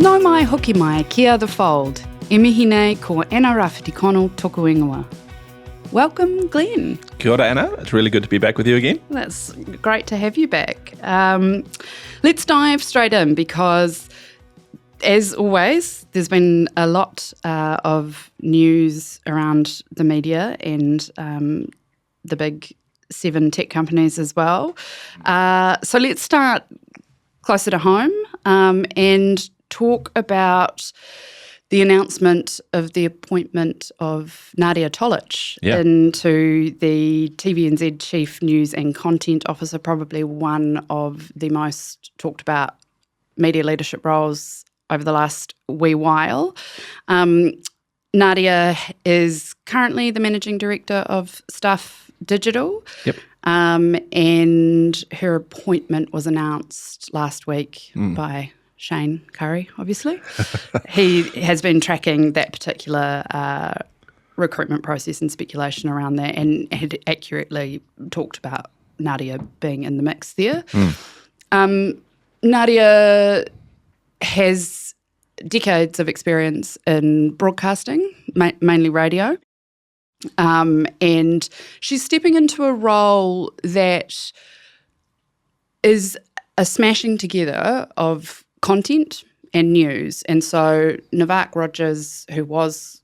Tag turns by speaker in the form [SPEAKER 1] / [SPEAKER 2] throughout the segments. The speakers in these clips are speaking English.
[SPEAKER 1] Nau mai hoki mai kia the fold. E mihi nei ko Anna Rawhiti-Connell toku ingoa. Welcome, Glen.
[SPEAKER 2] Kia ora, Anna. It's really good to be back with you again.
[SPEAKER 1] That's great to have you back. Let's dive straight in because, as always, there's been a lot of news around the media and the big 7 tech companies as well. So let's start closer to home and talk about the announcement of the appointment of Nadia Tolich into the TVNZ Chief News and Content Officer, probably one of the most talked about media leadership roles over the last wee while. Nadia is currently the Managing Director of Stuff Digital.
[SPEAKER 2] Yep.
[SPEAKER 1] And her appointment was announced last week by Shane Curry, obviously. He has been tracking that particular recruitment process and speculation around that and had accurately talked about Nadia being in the mix there. Nadia has decades of experience in broadcasting, mainly radio, and she's stepping into a role that is a smashing together of content and news. And so Navak Rogers, who was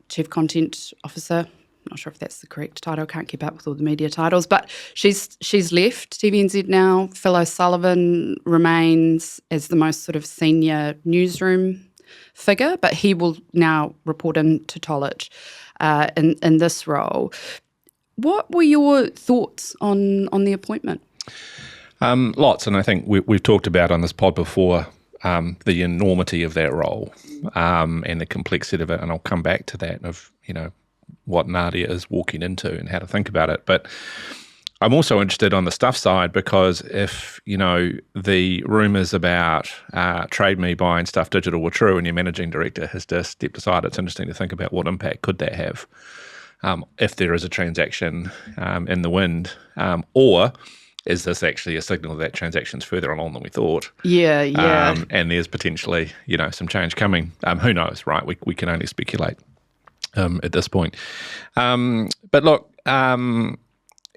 [SPEAKER 1] Chief Content Officer, not sure if that's the correct title, can't keep up with all the media titles, but she's left TVNZ now. Phil O'Sullivan remains as the most sort of senior newsroom figure, but he will now report in to Tolich in this role. What were your thoughts on the appointment?
[SPEAKER 2] Lots, and I think we've talked about on this pod before the enormity of that role and the complexity of it, and I'll come back to that of what Nadia is walking into and how to think about it. But I'm also interested on the stuff side because if the rumours about Trade Me buying Stuff Digital were true, and your managing director has just stepped aside, it's interesting to think about what impact could that have if there is a transaction in the wind, or is this actually a signal that transaction's further along than we thought?
[SPEAKER 1] Yeah.
[SPEAKER 2] And there's potentially, some change coming. Who knows, right? We can only speculate at this point. But look,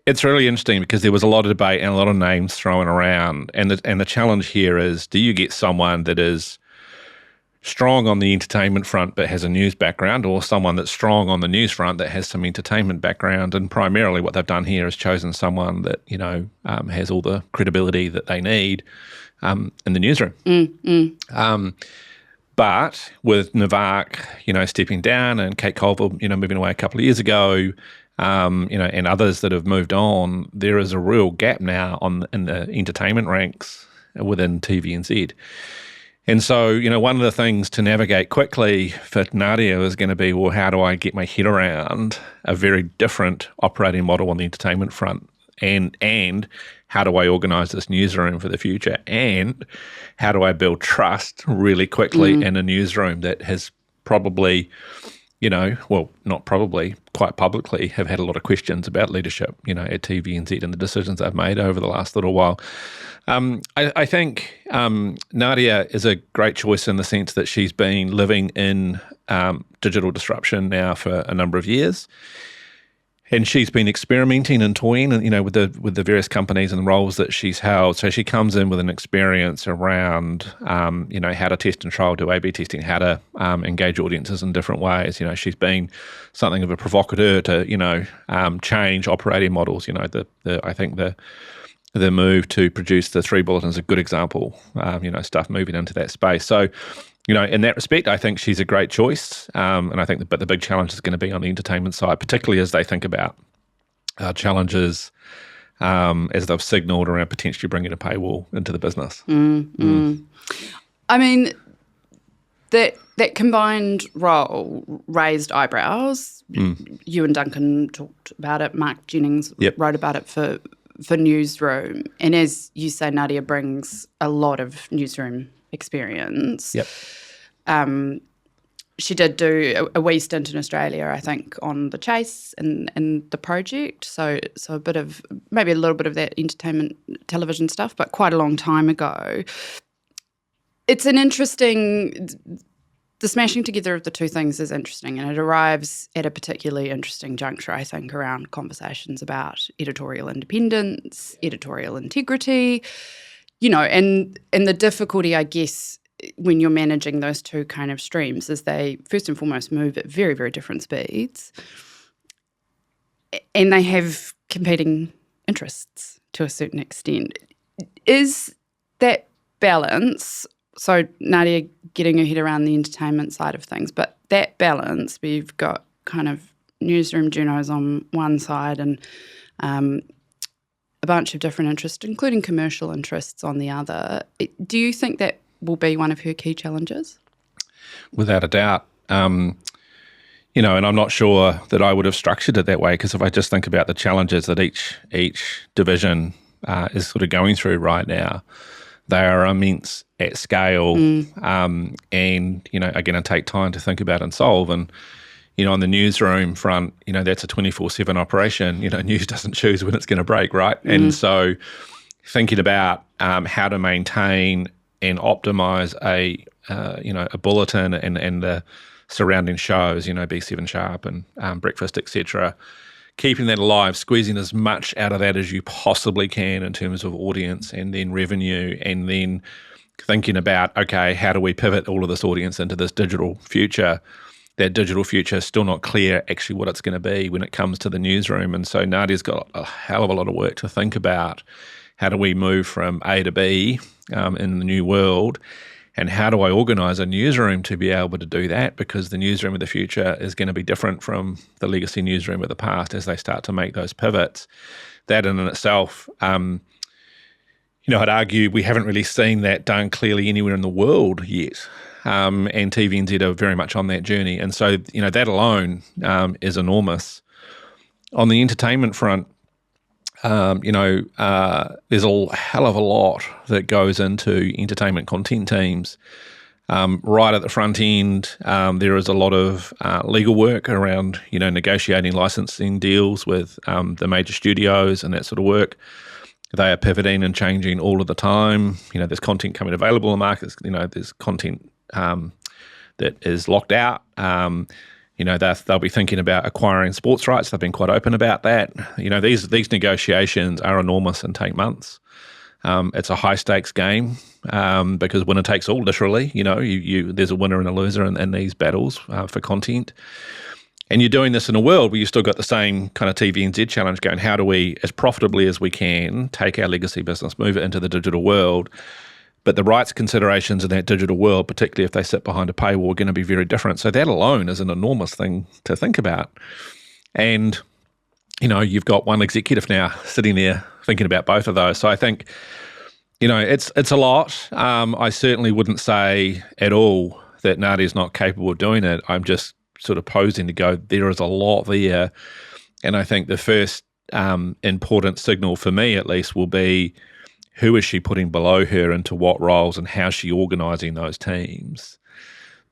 [SPEAKER 2] it's really interesting because there was a lot of debate and a lot of names thrown around. And the challenge here is, do you get someone that is strong on the entertainment front but has a news background, or someone that's strong on the news front that has some entertainment background? And primarily what they've done here is chosen someone that has all the credibility that they need in the newsroom. But with Navak stepping down, and Kate Colville moving away a couple of years ago, and others that have moved on, there is a real gap now in the entertainment ranks within TVNZ. And so, one of the things to navigate quickly for Nadia is going to be, well, how do I get my head around a very different operating model on the entertainment front? And how do I organise this newsroom for the future? And how do I build trust really quickly in a newsroom that has probably, not probably, quite publicly have had a lot of questions about leadership, at TVNZ and the decisions they've made over the last little while. I think Nadia is a great choice in the sense that she's been living in digital disruption now for a number of years. And she's been experimenting and toying, with the various companies and roles that she's held. So she comes in with an experience around, how to test and trial, do A/B testing, how to engage audiences in different ways. She's been something of a provocateur to, change operating models. I think the move to produce the 3 bulletins is a good example. Stuff moving into that space. So, in that respect, I think she's a great choice. And I think but the big challenge is going to be on the entertainment side, particularly as they think about challenges, as they've signalled around potentially bringing a paywall into the business.
[SPEAKER 1] I mean, that combined role raised eyebrows. You and Duncan talked about it. Mark Jennings wrote about it for Newsroom. And as you say, Nadia brings a lot of newsroom experience.
[SPEAKER 2] Yep.
[SPEAKER 1] She did do a wee stint in Australia, I think, on The Chase and The Project. So maybe a little bit of that entertainment television stuff, but quite a long time ago. it's an interesting. The smashing together of the two things is interesting, and it arrives at a particularly interesting juncture, I think, around conversations about editorial independence, editorial integrity, and the difficulty, I guess, when you're managing those two kind of streams is they, first and foremost, move at very, very different speeds, and they have competing interests to a certain extent. Is that balance... So Nadia getting her head around the entertainment side of things, but that balance where you've got kind of newsroom journos on one side and a bunch of different interests, including commercial interests on the other, do you think that will be one of her key challenges?
[SPEAKER 2] Without a doubt. And I'm not sure that I would have structured it that way, because if I just think about the challenges that each division is sort of going through right now, they are immense at scale, and are going to take time to think about and solve. And on the newsroom front, that's a 24/7 operation. News doesn't choose when it's going to break, right? And so, thinking about how to maintain and optimize a bulletin and the surrounding shows, B7 Sharp and Breakfast, etc. Keeping that alive, squeezing as much out of that as you possibly can in terms of audience and then revenue, and then thinking about, okay, how do we pivot all of this audience into this digital future? That digital future is still not clear actually what it's going to be when it comes to the newsroom. And so Nadia's got a hell of a lot of work to think about. How do we move from A to B in the new world? And how do I organise a newsroom to be able to do that? Because the newsroom of the future is going to be different from the legacy newsroom of the past as they start to make those pivots. That in itself, I'd argue we haven't really seen that done clearly anywhere in the world yet. And TVNZ are very much on that journey. And so, that alone is enormous. On the entertainment front, there's a hell of a lot that goes into entertainment content teams. Right at the front end, there is a lot of legal work around, negotiating licensing deals with the major studios and that sort of work. They are pivoting and changing all of the time. There's content coming available in the markets. There's content that is locked out. They'll be thinking about acquiring sports rights. They've been quite open about that. These negotiations are enormous and take months. It's a high stakes game because winner takes all. Literally, there's a winner and a loser in these battles for content. And you're doing this in a world where you've still got the same kind of TVNZ challenge going. How do we, as profitably as we can, take our legacy business, move it into the digital world? But the rights considerations in that digital world, particularly if they sit behind a paywall, are going to be very different. So that alone is an enormous thing to think about. And, you've got one executive now sitting there thinking about both of those. So I think, it's a lot. I certainly wouldn't say at all that Nadia's not capable of doing it. I'm just sort of posing to go, there is a lot there. And I think the first important signal for me, at least, will be, who is she putting below her into what roles, and how's she organising those teams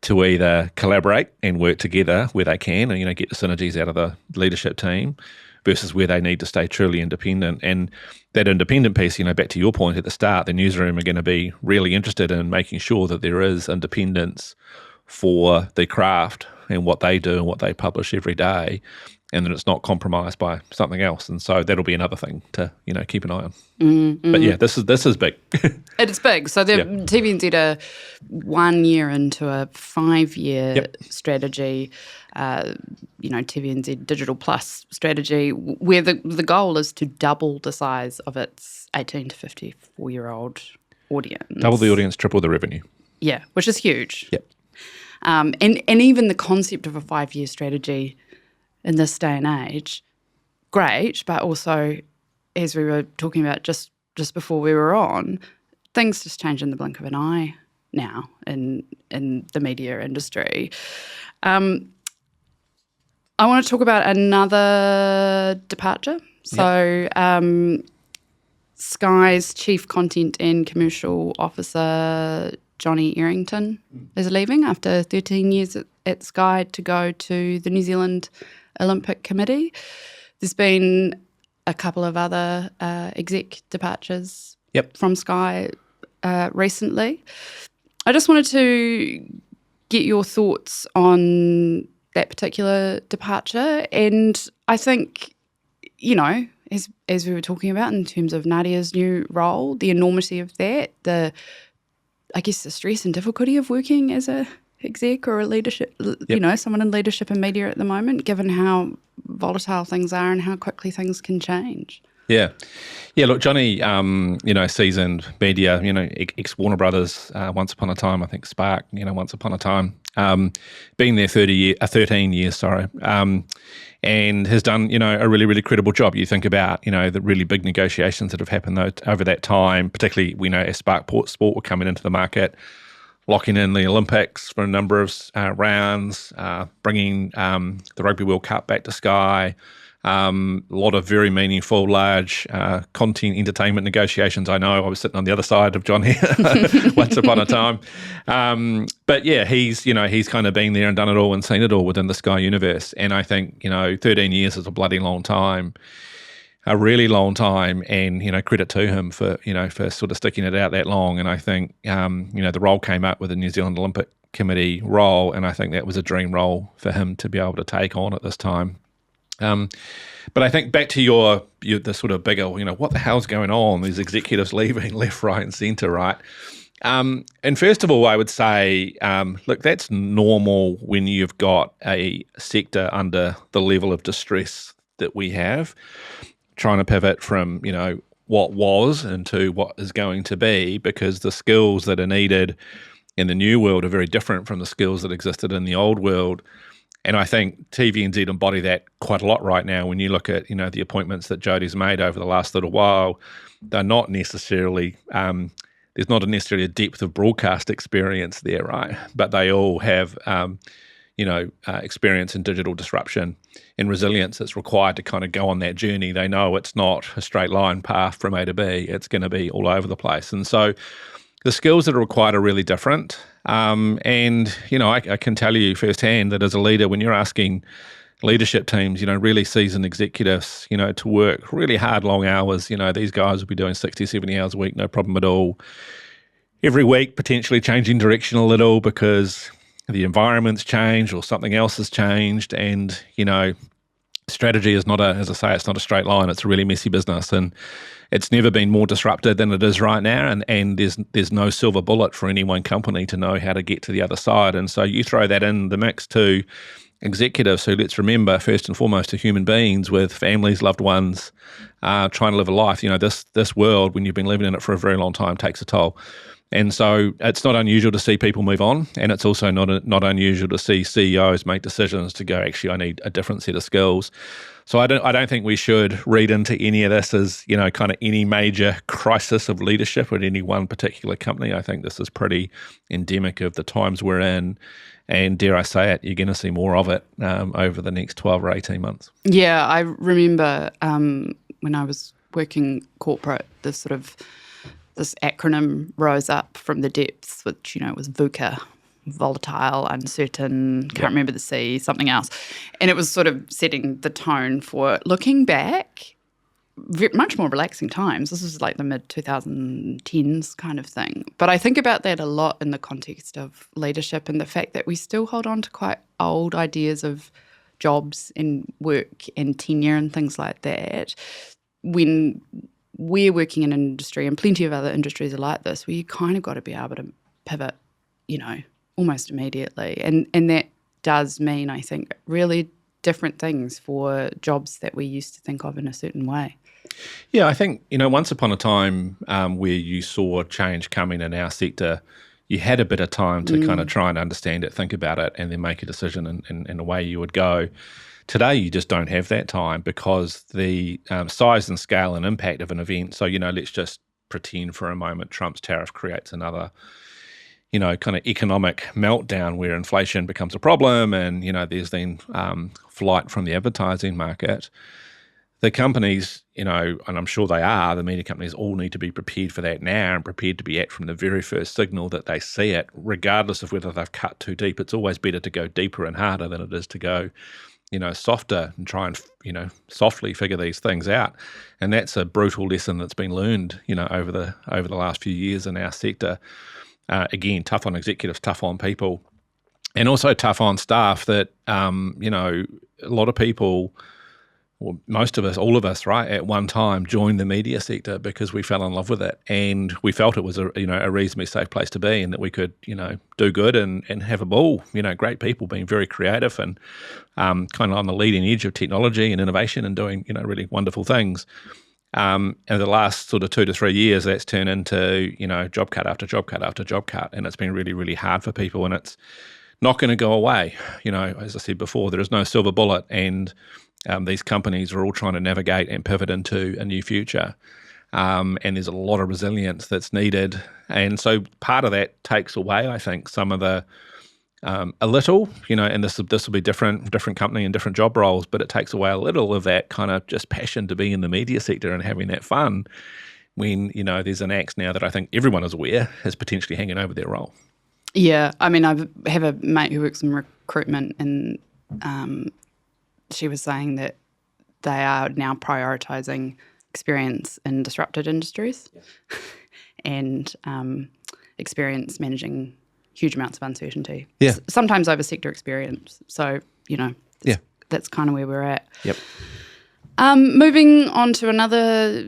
[SPEAKER 2] to either collaborate and work together where they can and, get the synergies out of the leadership team versus where they need to stay truly independent. And that independent piece, back to your point at the start, the newsroom are going to be really interested in making sure that there is independence for the craft and what they do and what they publish every day, and that it's not compromised by something else. And so that'll be another thing to, keep an eye on. But yeah, this is big.
[SPEAKER 1] It's big. So the TVNZ are 1 year into a 5-year strategy, TVNZ Digital Plus strategy, where the goal is to double the size of its 18 to 54-year-old audience.
[SPEAKER 2] Double the audience, triple the revenue.
[SPEAKER 1] Yeah, which is huge.
[SPEAKER 2] Yep.
[SPEAKER 1] And even the concept of a 5-year strategy in this day and age, great, but also, as we were talking about just before we were on, things just change in the blink of an eye now in the media industry. I want to talk about another departure. So Sky's Chief Content and Commercial Officer, Johnny Errington, is leaving after 13 years at Sky to go to the New Zealand Olympic Committee. There's been a couple of other exec departures from Sky recently. I just wanted to get your thoughts on that particular departure. And I think, as we were talking about in terms of Nadia's new role, the enormity of that, the stress and difficulty of working as a exec or a leadership, someone in leadership and media at the moment, given how volatile things are and how quickly things can change.
[SPEAKER 2] Yeah. Look, Johnny, seasoned media, ex-Warner Brothers, once upon a time, I think Spark, once upon a time, been there 13 years, and has done, a really, really credible job. You think about, the really big negotiations that have happened over that time, particularly, we know as Spark Sport were coming into the market, locking in the Olympics for a number of rounds, bringing the Rugby World Cup back to Sky, a lot of very meaningful, large content entertainment negotiations. I know I was sitting on the other side of Johnny once upon a time. But yeah, he's kind of been there and done it all and seen it all within the Sky universe. And I think, 13 years is a bloody long time, a really long time. And, credit to him for sort of sticking it out that long. And I think, the role came up with the New Zealand Olympic Committee role. And I think that was a dream role for him to be able to take on at this time. But I think back to the sort of bigger, what the hell's going on? These executives leaving left, right, and centre, right? And first of all, I would say, look, that's normal when you've got a sector under the level of distress that we have, trying to pivot from, what was into what is going to be, because the skills that are needed in the new world are very different from the skills that existed in the old world. And I think TVNZ embody that quite a lot right now. When you look at, the appointments that Jodie's made over the last little while, they're not necessarily, there's not necessarily a depth of broadcast experience there, right? But they all have, experience in digital disruption and resilience that's required to kind of go on that journey. They know it's not a straight line path from A to B. It's going to be all over the place. And so the skills that are required are really different. I can tell you firsthand that as a leader, when you're asking leadership teams, really seasoned executives, to work really hard, long hours, these guys will be doing 60, 70 hours a week, no problem at all. Every week, potentially changing direction a little because the environment's changed or something else has changed. And, strategy is it's not a straight line. It's a really messy business. And it's never been more disrupted than it is right now, and there's no silver bullet for any one company to know how to get to the other side. And so you throw that in the mix to executives who, let's remember, first and foremost, are human beings with families, loved ones, trying to live a life. This world, when you've been living in it for a very long time, takes a toll. And so it's not unusual to see people move on, and it's also not unusual to see CEOs make decisions to go, actually, I need a different set of skills. So I don't think we should read into any of this as, kind of any major crisis of leadership at any one particular company. I think this is pretty endemic of the times we're in. And dare I say it, you're going to see more of it over the next 12 or 18 months.
[SPEAKER 1] Yeah, I remember when I was working corporate, this acronym rose up from the depths, which, was VUCA. Volatile, uncertain, can't remember the C, something else. And it was sort of setting the tone for looking back, much more relaxing times. This was like the mid-2010s kind of thing. But I think about that a lot in the context of leadership and the fact that we still hold on to quite old ideas of jobs and work and tenure and things like that. When we're working in an industry, and plenty of other industries are like this, where you kind of got to be able to pivot, almost immediately. And that does mean, I think, really different things for jobs that we used to think of in a certain way.
[SPEAKER 2] Yeah, I think, once upon a time where you saw change coming in our sector, you had a bit of time to kind of try and understand it, think about it, and then make a decision in a way you would go. Today, you just don't have that time because the size and scale and impact of an event. So, let's just pretend for a moment Trump's tariff creates another kind of economic meltdown where inflation becomes a problem and, there's then flight from the advertising market. The companies, and I'm sure they are, the media companies all need to be prepared for that now and prepared to be at from the very first signal that they see it, regardless of whether they've cut too deep. It's always better to go deeper and harder than it is to go, softer and try and, softly figure these things out. And that's a brutal lesson that's been learned, over the last few years in our sector. again, tough on executives, tough on people, and also tough on staff that, a lot of people, well, most of us, all of us, right, at one time joined the media sector because we fell in love with it, and we felt it was a reasonably safe place to be, and that we could, do good and have a ball. Great people being very creative and kind of on the leading edge of technology and innovation and doing, really wonderful things. And the last sort of 2 to 3 years, that's turned into, job cut after job cut after job cut, and it's been really, really hard for people, and it's not going to go away. As I said before, there is no silver bullet, and these companies are all trying to navigate and pivot into a new future. And there's a lot of resilience that's needed. And so part of that takes away, I think, some of the, a little, and this will be different company and different job roles, but it takes away a little of that kind of just passion to be in the media sector and having that fun when, there's an axe now that I think everyone is aware is potentially hanging over their role.
[SPEAKER 1] Yeah. I mean, I have a mate who works in recruitment, and she was saying that they are now prioritising experience in disrupted industries and experience managing huge amounts of uncertainty.
[SPEAKER 2] Yeah.
[SPEAKER 1] Sometimes over sector experience. So, that's kind of where we're at.
[SPEAKER 2] Yep.
[SPEAKER 1] Moving on to another,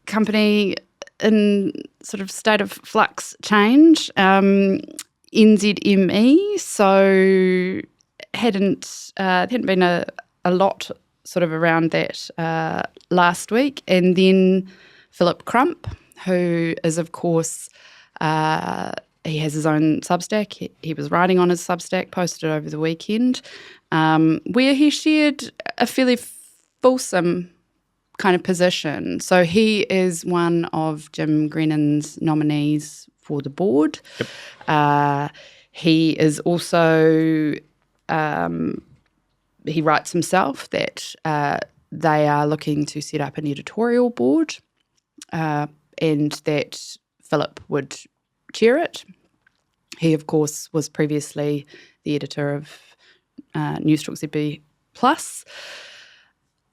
[SPEAKER 1] company in sort of state of flux change, NZME. So hadn't been a lot sort of around that last week. And then Philip Crump, who is, of course, he has his own Substack. He was writing on his Substack, posted over the weekend, where he shared a fairly fulsome kind of position. So he is one of Jim Grenon's nominees for the board. Yep. He is also... he writes himself that they are looking to set up an editorial board, and that Philip would chair it. He, of course, was previously the editor of Newstalk ZB Plus.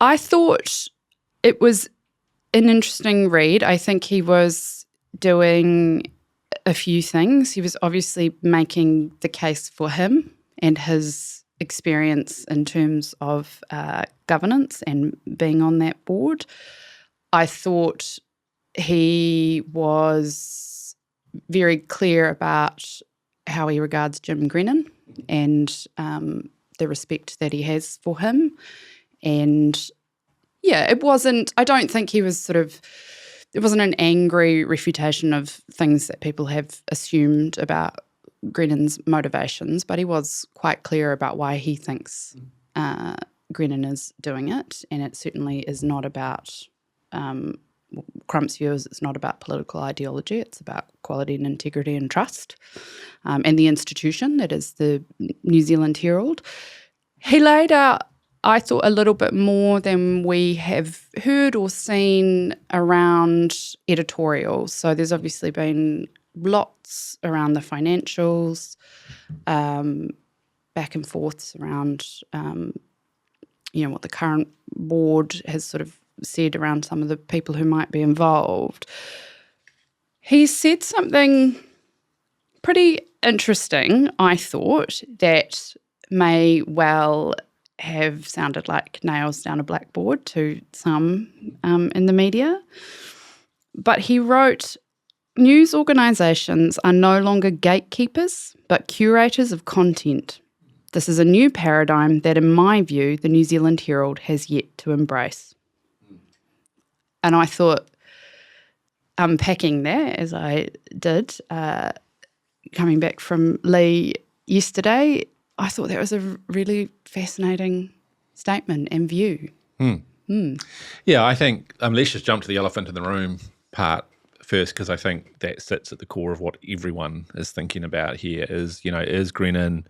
[SPEAKER 1] I thought it was an interesting read. I think he was doing a few things. He was obviously making the case for him and his experience in terms of governance and being on that board. I thought he was very clear about how he regards Jim Grenon and the respect that he has for him. And yeah, I don't think he was it wasn't an angry refutation of things that people have assumed about Grenon's motivations, but he was quite clear about why he thinks Grenon is doing it. And it certainly is not about, Crump's view is it's not about political ideology, it's about quality and integrity and trust, and the institution that is the New Zealand Herald. He laid out, I thought, a little bit more than we have heard or seen around editorial. So there's obviously been lots around the financials, back and forths around, what the current board has sort of said around some of the people who might be involved. He said something pretty interesting, I thought, that may well have sounded like nails down a blackboard to some in the media. But he wrote, "News organisations are no longer gatekeepers, but curators of content. This is a new paradigm that, in my view, the New Zealand Herald has yet to embrace." And I thought, unpacking that as I did, coming back from Lee yesterday, I thought that was a really fascinating statement and view.
[SPEAKER 2] Yeah, I think let's just jump to the elephant in the room part first, because I think that sits at the core of what everyone is thinking about here is Grenon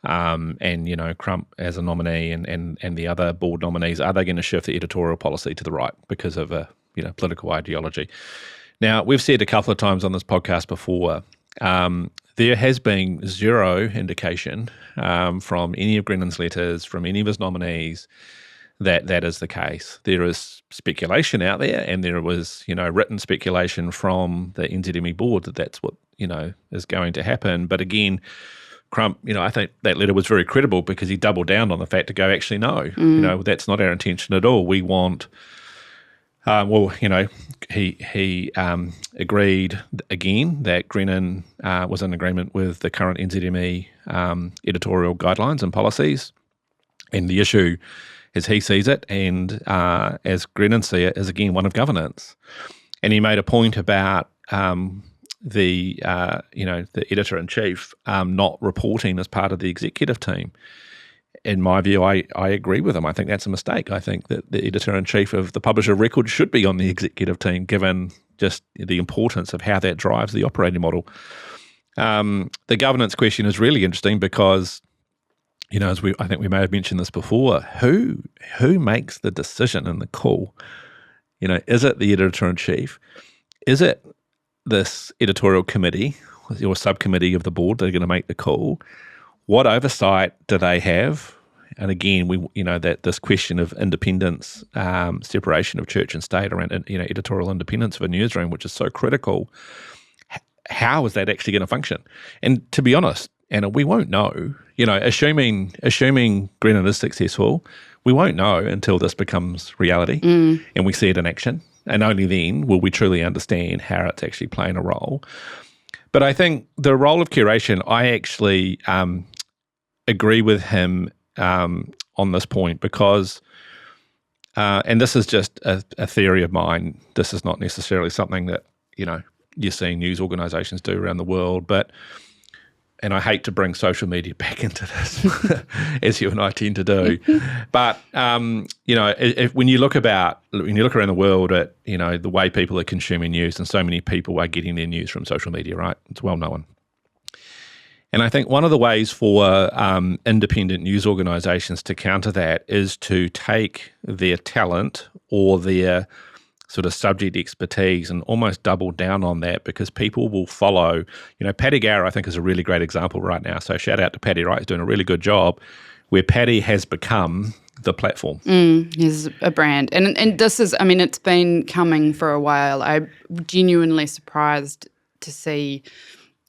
[SPEAKER 2] and, Crump as a nominee and the other board nominees, are they going to shift the editorial policy to the right because of a, political ideology? Now, we've said a couple of times on this podcast before, there has been zero indication from any of Grenon's letters, from any of his nominees, that is the case. There is speculation out there, and there was, written speculation from the NZME board that that's what, is going to happen. But again, Crump, I think that letter was very credible because he doubled down on the fact to go, actually, no, that's not our intention at all. We want, he agreed again that Grenon was in agreement with the current NZME editorial guidelines and policies. And the issue, as he sees it, and as Grenon sees it, is again one of governance. And he made a point about the editor-in-chief not reporting as part of the executive team. In my view, I agree with him. I think that's a mistake. I think that the editor-in-chief of the Publisher of Record should be on the executive team, given just the importance of how that drives the operating model. The governance question is really interesting because, I think we may have mentioned this before, who makes the decision and the call? Is it the editor-in-chief? Is it this editorial committee or subcommittee of the board that are going to make the call? What oversight do they have? And again, that this question of independence, separation of church and state around, editorial independence of a newsroom, which is so critical. How is that actually going to function? And to be honest, Anna, we won't know. Assuming Grenon is successful, we won't know until this becomes reality and we see it in action. And only then will we truly understand how it's actually playing a role. But I think the role of curation, I actually agree with him on this point because, and this is just a theory of mine, this is not necessarily something that, you're seeing news organisations do around the world, and I hate to bring social media back into this, as you and I tend to do. But when you look around the world at the way people are consuming news, and so many people are getting their news from social media, right? It's well known. And I think one of the ways for independent news organisations to counter that is to take their talent or their sort of subject expertise and almost double down on that, because people will follow. Paddy Gower, I think, is a really great example right now. So shout out to Paddy, right? He's doing a really good job where Paddy has become the platform.
[SPEAKER 1] He's a brand. And this is, it's been coming for a while. I'm genuinely surprised to see,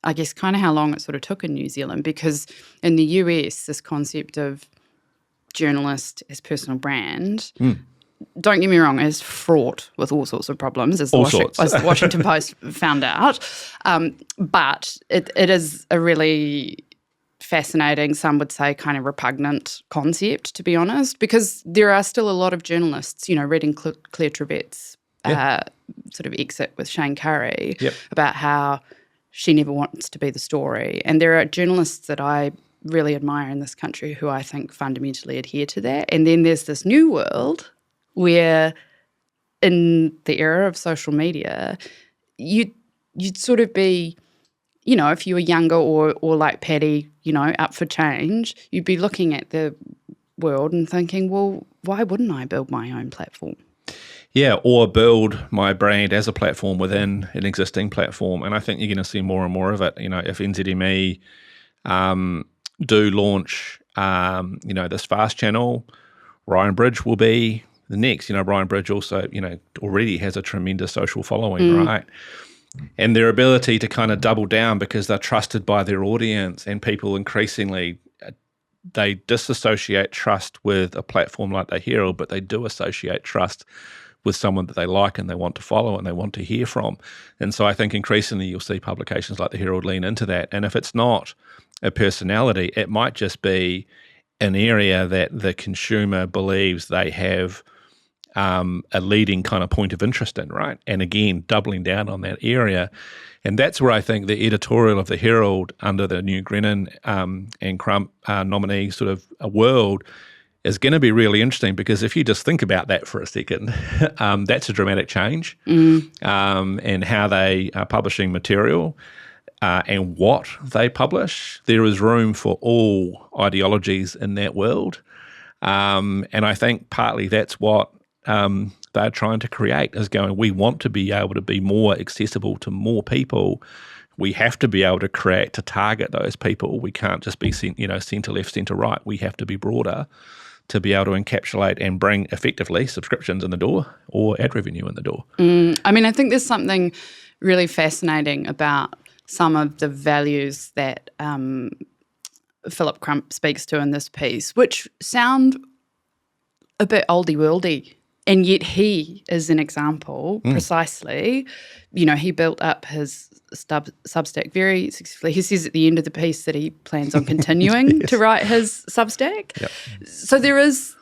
[SPEAKER 1] I guess, kind of how long it sort of took in New Zealand, because in the US, this concept of journalist as personal brand, don't get me wrong, is fraught with all sorts of problems, as the Washington Post found out. But it is a really fascinating, some would say kind of repugnant concept, to be honest, because there are still a lot of journalists, reading Claire Trevet's sort of exit with Shane Curry about how she never wants to be the story. And there are journalists that I really admire in this country who I think fundamentally adhere to that. And then there's this new world where in the era of social media, you'd sort of be, if you were younger or like Paddy, up for change, you'd be looking at the world and thinking, well, why wouldn't I build my own platform?
[SPEAKER 2] Yeah, or build my brand as a platform within an existing platform. And I think you're going to see more and more of it. If NZME do launch, this fast channel, Ryan Bridge will be the next. Ryan Bridge also, already has a tremendous social following, right? And their ability to kind of double down because they're trusted by their audience, and people increasingly, they disassociate trust with a platform like the Herald, but they do associate trust with someone that they like and they want to follow and they want to hear from. And so I think increasingly you'll see publications like the Herald lean into that. And if it's not a personality, it might just be an area that the consumer believes they have a leading kind of point of interest in, right? And again, doubling down on that area. And that's where I think the editorial of the Herald under the new Grenon and Crump nominee sort of a world is going to be really interesting, because if you just think about that for a second, that's a dramatic change and how they are publishing material and what they publish. There is room for all ideologies in that world. And I think partly that's what they're trying to create, is going, we want to be able to be more accessible to more people. We have to be able to target those people. We can't just be, centre left, centre right. We have to be broader to be able to encapsulate and bring effectively subscriptions in the door or ad revenue in the door.
[SPEAKER 1] I mean, I think there's something really fascinating about some of the values that Philip Crump speaks to in this piece, which sound a bit oldie-worldy. And yet he is an example, precisely. You know, he built up his Substack very successfully. He says at the end of the piece that he plans on continuing to write his Substack.
[SPEAKER 2] Yep.
[SPEAKER 1] So there is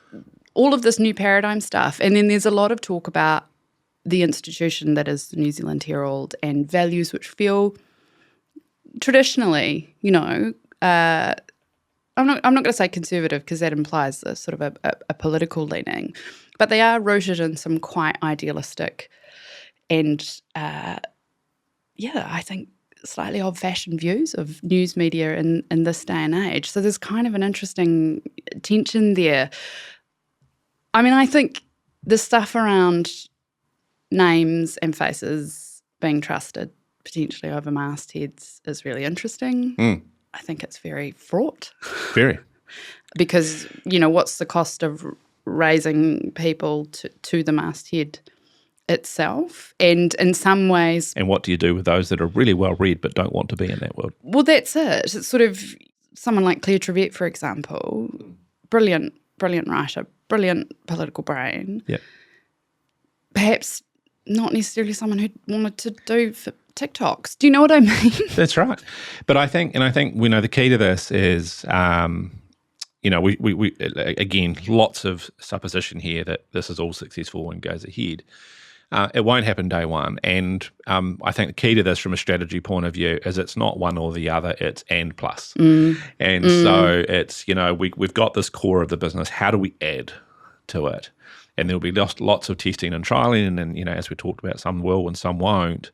[SPEAKER 1] all of this new paradigm stuff. And then there's a lot of talk about the institution that is the New Zealand Herald and values which feel traditionally, you know, I'm not going to say conservative because that implies a sort of a political leaning, but they are rooted in some quite idealistic and, I think slightly old-fashioned views of news media in this day and age. So there's kind of an interesting tension there. I mean, I think the stuff around names and faces being trusted potentially over mastheads is really interesting. I think it's very fraught.
[SPEAKER 2] Very.
[SPEAKER 1] Because, you know, what's the cost of raising people to the masthead itself? And in some ways...
[SPEAKER 2] And what do you do with those that are really well read but don't want to be in that world?
[SPEAKER 1] Well, that's it. It's sort of someone like Claire Trevett, for example, brilliant writer, brilliant political brain.
[SPEAKER 2] Yeah.
[SPEAKER 1] Perhaps not necessarily someone who wanted to do for TikToks. Do you know what I mean?
[SPEAKER 2] That's right. But I think, you know, the key to this is, you know, we again, lots of supposition here that this is all successful and goes ahead. It won't happen day one. And I think the key to this from a strategy point of view is it's not one or the other, it's and plus. And so it's, you know, we've got this core of the business. How do we add to it? And there'll be lots of testing and trialing. And, you know, as we talked about, some will and some won't.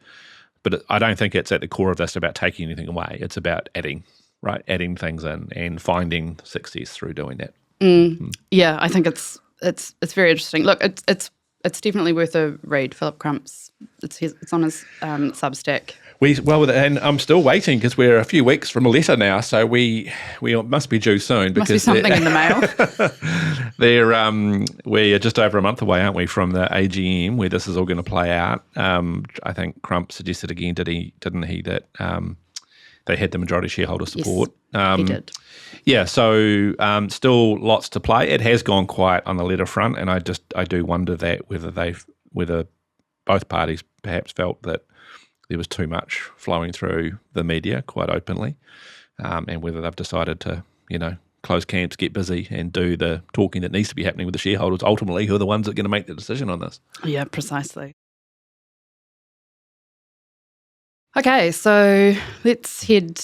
[SPEAKER 2] But I don't think it's at the core of this about taking anything away. It's about adding, right? Adding things in and finding success through doing that.
[SPEAKER 1] Yeah, I think it's very interesting. Look, it's definitely worth a read. Philip Crump's. It's on his Substack.
[SPEAKER 2] And I'm still waiting because we're a few weeks from a letter now, so we must be due soon.
[SPEAKER 1] Must be something in the
[SPEAKER 2] mail. We're just over a month away, aren't we, from the AGM where this is all going to play out. I think Crump suggested again, didn't he, that they had the majority shareholder support.
[SPEAKER 1] Yes, he did.
[SPEAKER 2] Yeah, so still lots to play. It has gone quiet on the letter front, and I do wonder that whether both parties perhaps felt that there was too much flowing through the media quite openly, and whether they've decided to, you know, close camps, get busy, and do the talking that needs to be happening with the shareholders, ultimately, who are the ones that are going to make the decision on this.
[SPEAKER 1] Yeah, precisely. Okay, so let's head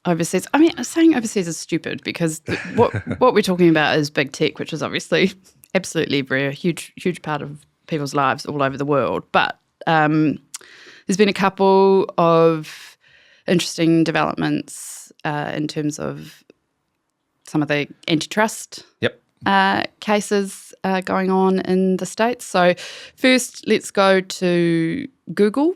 [SPEAKER 1] overseas. I mean, saying overseas is stupid because what we're talking about is big tech, which is obviously absolutely everywhere, a huge part of people's lives all over the world. But there's been a couple of interesting developments in terms of some of the antitrust cases going on in the States. So first, let's go to Google,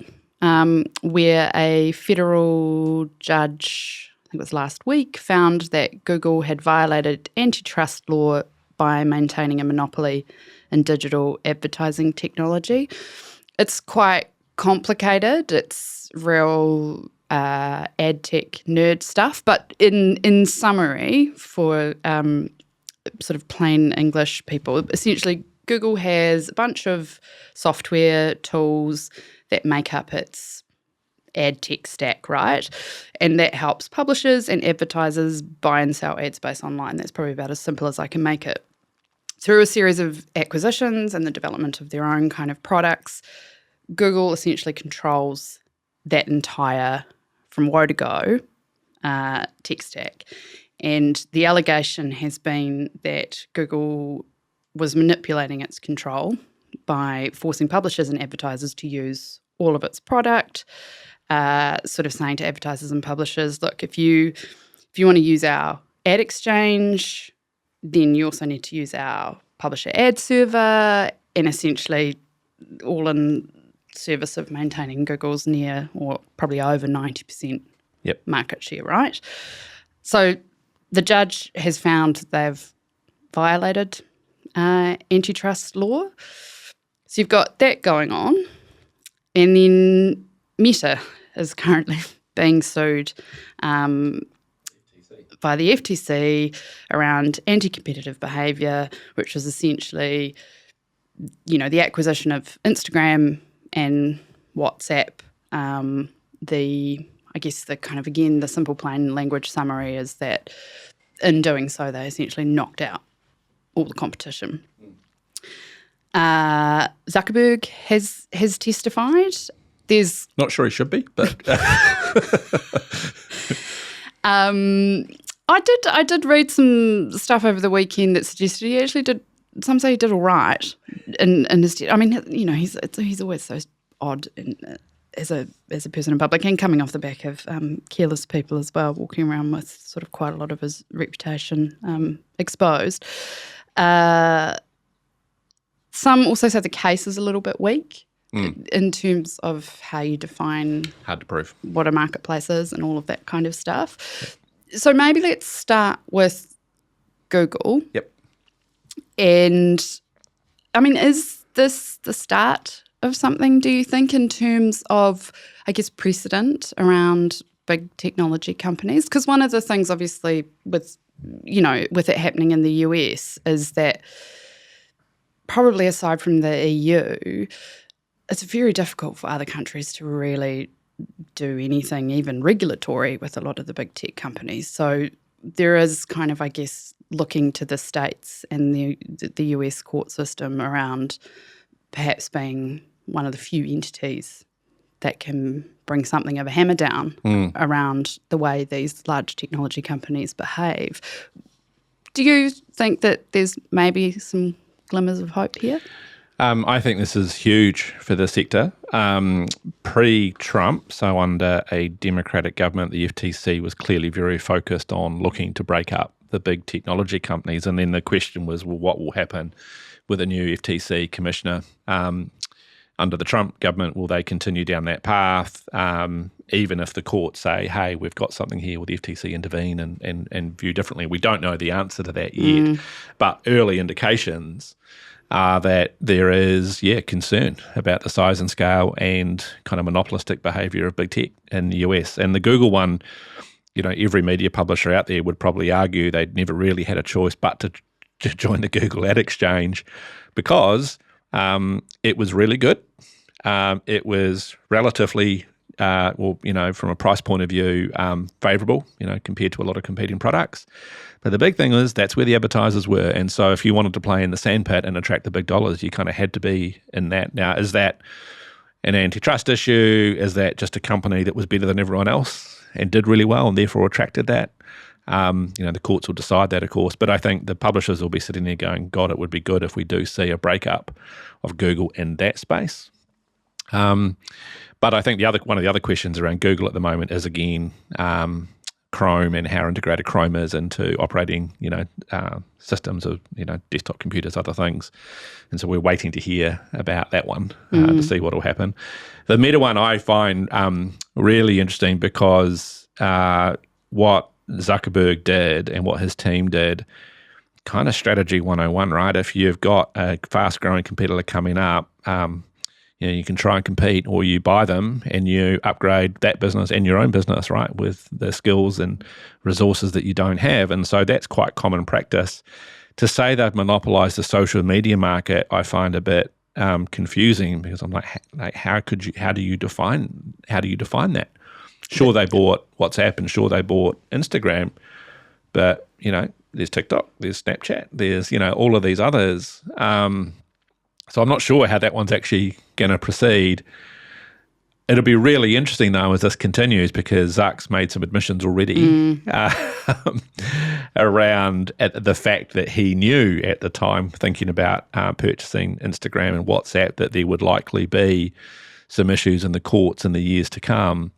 [SPEAKER 1] where a federal judge, I think it was last week, found that Google had violated antitrust law by maintaining a monopoly in digital advertising technology. It's quite complicated. It's real ad tech nerd stuff. But in summary, for sort of plain English people, essentially Google has a bunch of software tools that make up its ad tech stack, right? And that helps publishers and advertisers buy and sell ad space online. That's probably about as simple as I can make it. Through a series of acquisitions and the development of their own kind of products, Google essentially controls that entire, from woe to go, tech stack. And the allegation has been that Google was manipulating its control by forcing publishers and advertisers to use all of its product, sort of saying to advertisers and publishers, look, if you want to use our ad exchange, then you also need to use our publisher ad server, and essentially all in service of maintaining Google's near or probably over 90% market share, right? So the judge has found they've violated antitrust law. So you've got that going on. And then Meta is currently being sued by the FTC around anti-competitive behaviour, which is essentially, the acquisition of Instagram and WhatsApp. The simple plain language summary is that in doing so, they essentially knocked out all the competition. Zuckerberg has testified. There's
[SPEAKER 2] not sure he should be, but
[SPEAKER 1] I did read some stuff over the weekend that suggested he actually did. Some say he did all right in his. I mean, he's always so odd as a person in public, and coming off the back of careless people as well, walking around with sort of quite a lot of his reputation exposed. Some also say the case is a little bit weak in terms of how you define
[SPEAKER 2] hard to prove
[SPEAKER 1] what a marketplace is and all of that kind of stuff. So maybe let's start with Google.
[SPEAKER 2] Yep.
[SPEAKER 1] And I mean, is this the start of something, do you think, in terms of, I guess, precedent around big technology companies? Because one of the things, obviously, with it happening in the US is that probably aside from the EU, it's very difficult for other countries to really do anything, even regulatory, with a lot of the big tech companies. So there is kind of, I guess, looking to the States and the US court system around perhaps being one of the few entities that can bring something of a hammer down around the way these large technology companies behave. Do you think that there's maybe some glimmers of hope here?
[SPEAKER 2] I think this is huge for the sector. Pre-Trump, so under a Democratic government, the FTC was clearly very focused on looking to break up the big technology companies. And then the question was, well, what will happen with a new FTC commissioner? Under the Trump government, will they continue down that path? Even if the courts say, hey, we've got something here, will the FTC intervene and view differently? We don't know the answer to that yet. But early indications are that there is, concern about the size and scale and kind of monopolistic behaviour of big tech in the US. And the Google one, every media publisher out there would probably argue they'd never really had a choice but to join the Google Ad Exchange because it was really good. It was relatively, from a price point of view, favourable, compared to a lot of competing products. But the big thing is that's where the advertisers were. And so if you wanted to play in the sandpit and attract the big dollars, you kind of had to be in that. Now, is that an antitrust issue? Is that just a company that was better than everyone else and did really well and therefore attracted that? The courts will decide that, of course. But I think the publishers will be sitting there going, God, it would be good if we do see a breakup of Google in that space. But I think one of the other questions around Google at the moment is, again, Chrome and how integrated Chrome is into operating, systems of, desktop computers, other things. And so we're waiting to hear about that one to see what will happen. The Meta one I find really interesting because what Zuckerberg did and what his team did, kind of strategy 101, right? If you've got a fast-growing competitor coming up, you can try and compete, or you buy them and you upgrade that business and your own business, right, with the skills and resources that you don't have. And so that's quite common practice. To say they've monopolized the social media market, I find a bit confusing because I'm like, how do you define that? Sure, they bought WhatsApp and sure they bought Instagram, but there's TikTok, there's Snapchat, there's all of these others. So I'm not sure how that one's actually going to proceed. It'll be really interesting, though, as this continues, because Zuck's made some admissions already around the fact that he knew at the time, thinking about purchasing Instagram and WhatsApp, that there would likely be some issues in the courts in the years to come.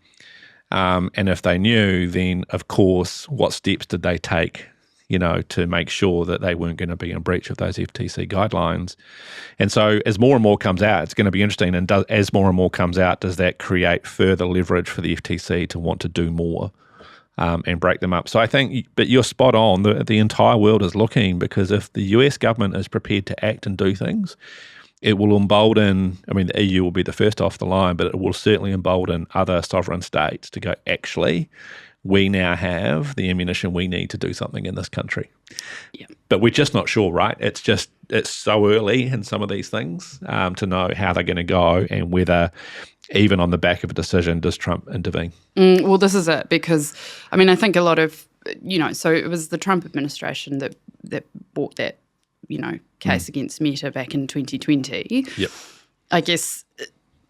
[SPEAKER 2] And if they knew, then, of course, what steps did they take to make sure that they weren't going to be in breach of those FTC guidelines. And so as more and more comes out, it's going to be interesting. And as more and more comes out, does that create further leverage for the FTC to want to do more and break them up. So I think, but you're spot on, the entire world is looking, because if the US government is prepared to act and do things, it will embolden, I mean, the EU will be the first off the line, but it will certainly embolden other sovereign states to go, actually, we now have the ammunition we need to do something in this country.
[SPEAKER 1] Yeah.
[SPEAKER 2] But we're just not sure, right? It's so early in some of these things to know how they're going to go, and whether, even on the back of a decision, does Trump intervene?
[SPEAKER 1] Well, this is it, because, I mean, I think a lot of, so it was the Trump administration that brought that, case against Meta back in 2020.
[SPEAKER 2] Yep.
[SPEAKER 1] I guess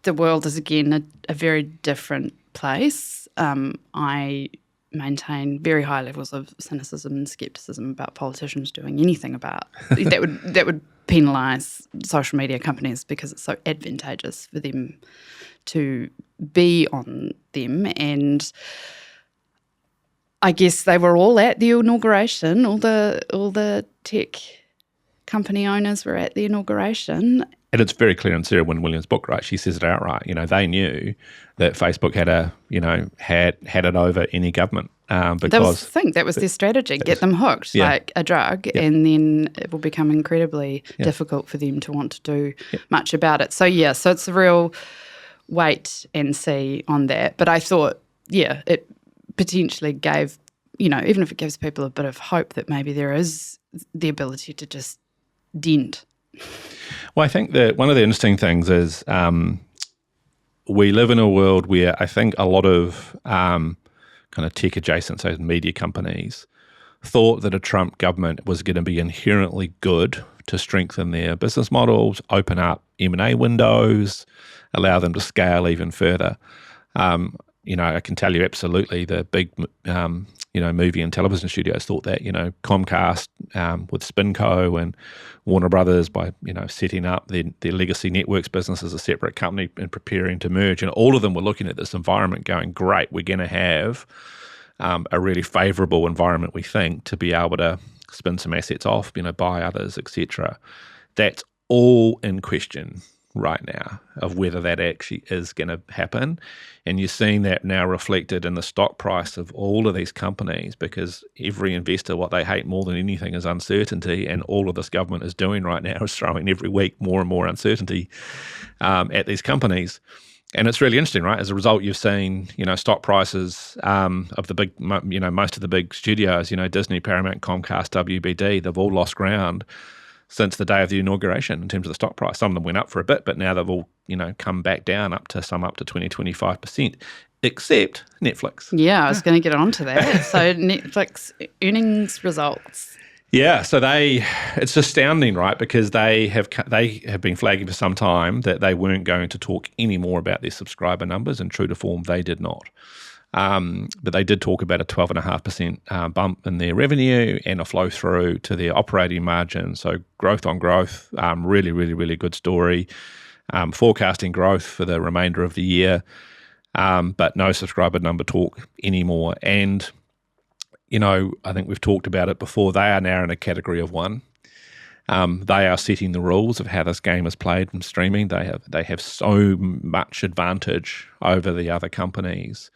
[SPEAKER 1] the world is, again, a very different place. I maintain very high levels of cynicism and scepticism about politicians doing anything about that would penalise social media companies, because it's so advantageous for them to be on them. And I guess they were all at the inauguration. All the tech company owners were at the inauguration.
[SPEAKER 2] And it's very clear in Sarah Wynne-Williams' book, right? She says it outright. They knew that Facebook had it over any government because
[SPEAKER 1] that was the thing. That was their strategy: get them hooked like a drug, and then it will become incredibly difficult for them to want to do much about it. So it's a real wait and see on that. But I thought, it potentially gave, even if it gives people a bit of hope that maybe there is the ability to just dent.
[SPEAKER 2] Well, I think that one of the interesting things is we live in a world where I think a lot of kind of tech adjacent, so media companies, thought that a Trump government was going to be inherently good to strengthen their business models, open up M&A windows, allow them to scale even further. I can tell you absolutely the big, movie and television studios thought that, Comcast with Spinco and Warner Brothers by, setting up their legacy networks business as a separate company and preparing to merge. And all of them were looking at this environment going, great, we're going to have a really favourable environment, we think, to be able to spin some assets off, buy others, etc. That's all in question right now of whether that actually is going to happen. And you're seeing that now reflected in the stock price of all of these companies, because every investor, what they hate more than anything is uncertainty, and all of this government is doing right now is throwing every week more and more uncertainty at these companies. And it's really interesting, right? As a result, you've seen, stock prices of the big, most of the big studios, Disney, Paramount, Comcast, WBD, they've all lost ground since the day of the inauguration in terms of the stock price. Some of them went up for a bit, but now they've all, come back down up to 20-25%, except Netflix.
[SPEAKER 1] Yeah, I was going to get onto that. So Netflix earnings results.
[SPEAKER 2] Yeah, so it's astounding, right? Because they have been flagging for some time that they weren't going to talk any more about their subscriber numbers, and true to form, they did not. But they did talk about a 12.5% bump in their revenue and a flow through to their operating margin. So growth on growth, really, really, really good story. Forecasting growth for the remainder of the year, but no subscriber number talk anymore. And, I think we've talked about it before. They are now in a category of one. They are setting the rules of how this game is played in streaming. They have so much advantage over the other companies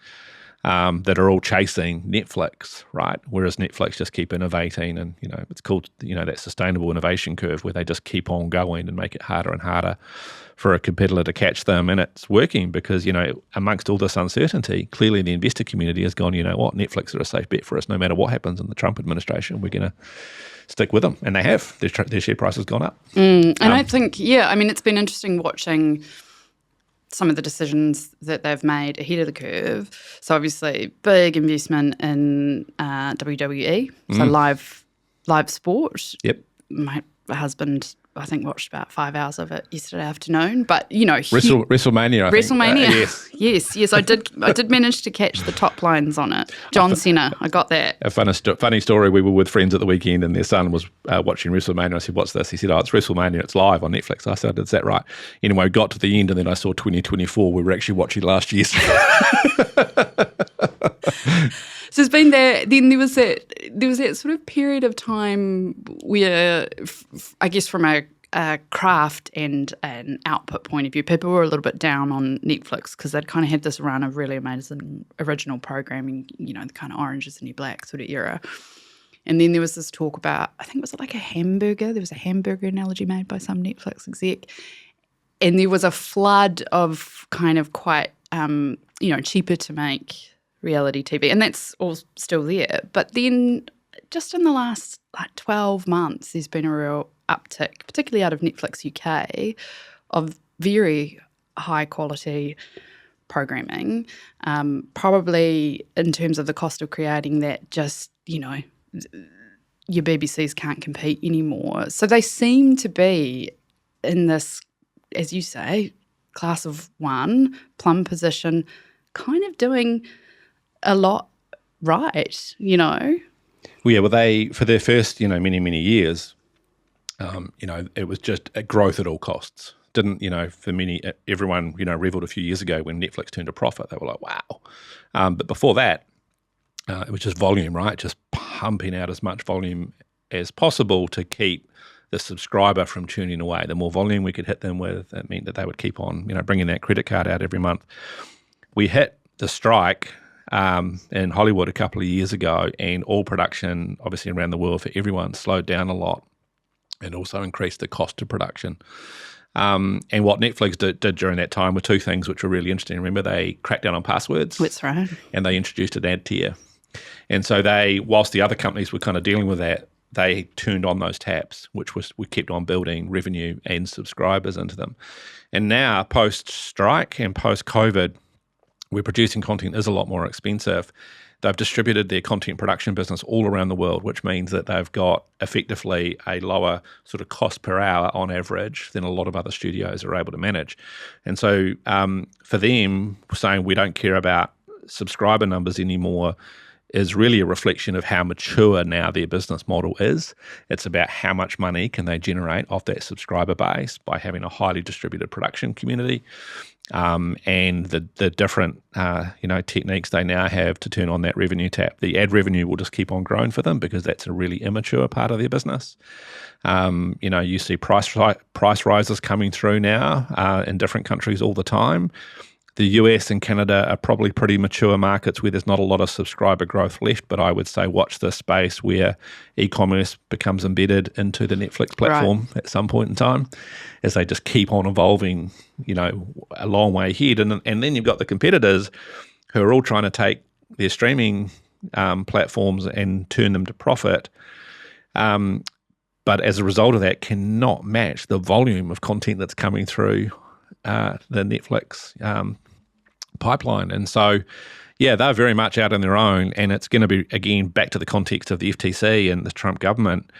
[SPEAKER 2] that are all chasing Netflix, right? Whereas Netflix just keep innovating, and it's called that sustainable innovation curve, where they just keep on going and make it harder and harder for a competitor to catch them. And it's working because amongst all this uncertainty, clearly the investor community has gone, what, Netflix are a safe bet for us. No matter what happens in the Trump administration, we're going to stick with them, and they have. Their share price has gone up.
[SPEAKER 1] And I think, it's been interesting watching some of the decisions that they've made ahead of the curve. So obviously, big investment in WWE, so live sport.
[SPEAKER 2] Yep.
[SPEAKER 1] My husband, I think, watched about 5 hours of it yesterday afternoon. But
[SPEAKER 2] WrestleMania.
[SPEAKER 1] WrestleMania. Yes. I did manage to catch the top lines on it. John Cena, I got that.
[SPEAKER 2] A funny story. We were with friends at the weekend, and their son was watching WrestleMania. I said, "What's this?" He said, "Oh, it's WrestleMania. It's live on Netflix." I said, "Is that right?" Anyway, we got to the end, and then I saw 2024. We were actually watching last year's.
[SPEAKER 1] So it's been there. Then there was that sort of period of time where, I guess from a a craft and an output point of view, people were a little bit down on Netflix because they'd kind of had this run of really amazing original programming, the kind of Orange is the New Black sort of era. And then there was this talk about, I think it was like a hamburger. There was a hamburger analogy made by some Netflix exec. And there was a flood of kind of quite, cheaper to make reality TV. And that's all still there. But then just in the last 12 months, there's been a real uptick, particularly out of Netflix UK, of very high quality programming. Probably in terms of the cost of creating that, just, your BBCs can't compete anymore. So they seem to be in this, as you say, class of one, plum position, kind of doing a lot right,
[SPEAKER 2] Well, yeah, they, for their first, many, many years, it was just a growth at all costs. Didn't, for everyone, revelled a few years ago when Netflix turned a profit. They were like, wow. But before that, it was just volume, right? Just pumping out as much volume as possible to keep the subscriber from tuning away. The more volume we could hit them with, it meant that they would keep on, bringing that credit card out every month. We hit the strike in Hollywood a couple of years ago, and all production, obviously around the world for everyone, slowed down a lot and also increased the cost of production. And what Netflix did during that time were two things which were really interesting. Remember, they cracked down on passwords.
[SPEAKER 1] That's right.
[SPEAKER 2] And they introduced an ad tier. And so they, whilst the other companies were kind of dealing with that, they turned on those taps, we kept on building revenue and subscribers into them. And now, post-strike and post-COVID, where producing content is a lot more expensive, they've distributed their content production business all around the world, which means that they've got effectively a lower sort of cost per hour on average than a lot of other studios are able to manage. And so for them, saying we don't care about subscriber numbers anymore is really a reflection of how mature now their business model is. It's about how much money can they generate off that subscriber base by having a highly distributed production community, and the different techniques they now have to turn on that revenue tap. The ad revenue will just keep on growing for them because that's a really immature part of their business. You see price rises coming through now in different countries all the time. The US and Canada are probably pretty mature markets where there's not a lot of subscriber growth left, but I would say watch this space where e-commerce becomes embedded into the Netflix platform at some point in time as they just keep on evolving, a long way ahead. And then you've got the competitors who are all trying to take their streaming platforms and turn them to profit. But as a result of that, cannot match the volume of content that's coming through the Netflix pipeline. And so, yeah, they're very much out on their own, and it's going to be, again, back to the context of the FTC and the Trump government.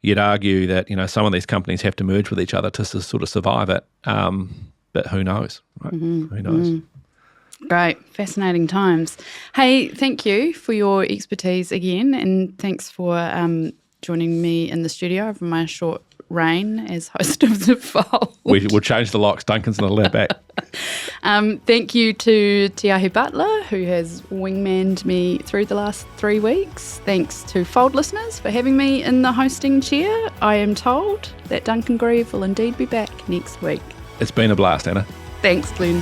[SPEAKER 2] You'd argue that, some of these companies have to merge with each other to sort of survive it. But who knows, right? Mm-hmm. Who knows?
[SPEAKER 1] Mm-hmm. Great. Fascinating times. Hey, thank you for your expertise again, and thanks for joining me in the studio over my short reign as host of the Fold.
[SPEAKER 2] We'll change the locks. Duncan's not allowed back.
[SPEAKER 1] Thank you to Te Ahi Butler, who has wingmanned me through the last 3 weeks. Thanks to Fold listeners for having me in the hosting chair. I am told that Duncan Grieve will indeed be back next week.
[SPEAKER 2] It's been a blast, Anna.
[SPEAKER 1] Thanks, Glenn.